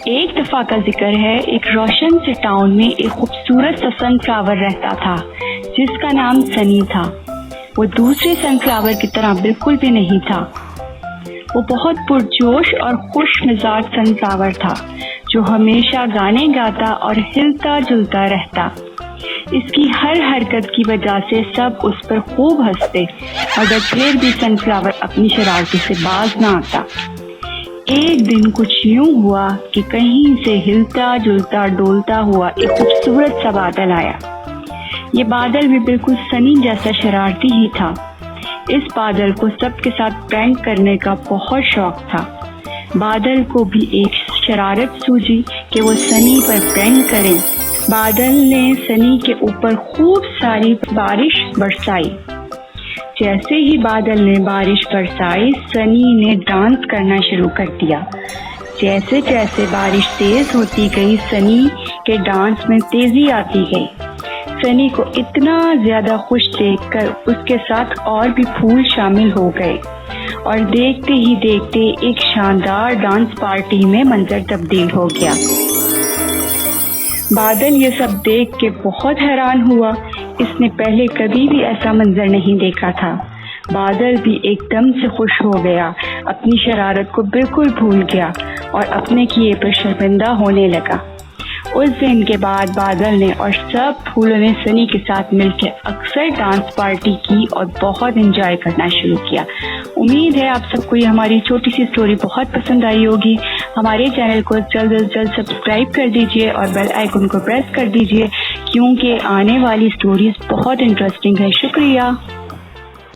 ایک دفعہ کا ذکر ہے، ایک روشن سے ٹاؤن میں ایک خوبصورت سا سن فلاور رہتا تھا جس کا نام سنی تھا۔ وہ دوسرے سن فلاور کی طرح بالکل بھی نہیں تھا۔ وہ بہت پرجوش اور خوش مزاج سن فلاور تھا جو ہمیشہ گانے گاتا اور ہلتا جلتا رہتا۔ اس کی ہر حرکت کی وجہ سے سب اس پر خوب ہنستے، مگر پھر بھی سن فلاور اپنی شرارتی سے باز نہ آتا۔ ایک دن کچھ یوں ہوا کہ کہیں سے ہلتا جلتا ڈولتا ہوا ایک خوبصورت سا بادل آیا۔ یہ بادل بھی بالکل سنی جیسا شرارتی ہی تھا۔ اس بادل کو سب کے ساتھ پرینک کرنے کا بہت شوق تھا۔ بادل کو بھی ایک شرارت سوجی کہ وہ سنی پر پرینک کریں۔ بادل نے سنی کے اوپر خوب ساری بارش برسائی۔ جیسے ہی بادل نے بارش برسائی، سنی نے ڈانس کرنا شروع کر دیا۔ جیسے جیسے بارش تیز ہوتی گئی، سنی کے ڈانس میں تیزی آتی گئی۔ سنی کو اتنا زیادہ خوش دیکھ کر اس کے ساتھ اور بھی پھول شامل ہو گئے اور دیکھتے ہی دیکھتے ایک شاندار ڈانس پارٹی میں منظر تبدیل ہو گیا۔ بادل یہ سب دیکھ کے بہت حیران ہوا۔ اس نے پہلے کبھی بھی ایسا منظر نہیں دیکھا تھا۔ بادل بھی ایک دم سے خوش ہو گیا، اپنی شرارت کو بالکل بھول گیا اور اپنے کیے پر شرمندہ ہونے لگا۔ اس دن کے بعد بادل نے اور سب پھولوں نے سنی کے ساتھ مل کے اکثر ڈانس پارٹی کی اور بہت انجوائے کرنا شروع کیا۔ امید ہے آپ سب کو یہ ہماری چھوٹی سی سٹوری بہت پسند آئی ہوگی۔ ہمارے چینل کو جلد از جلد سبسکرائب کر دیجیے اور بیل آئیکن کو پریس کر دیجیے کیونکہ آنے والی سٹوریز بہت انٹرسٹنگ ہے۔ شکریہ۔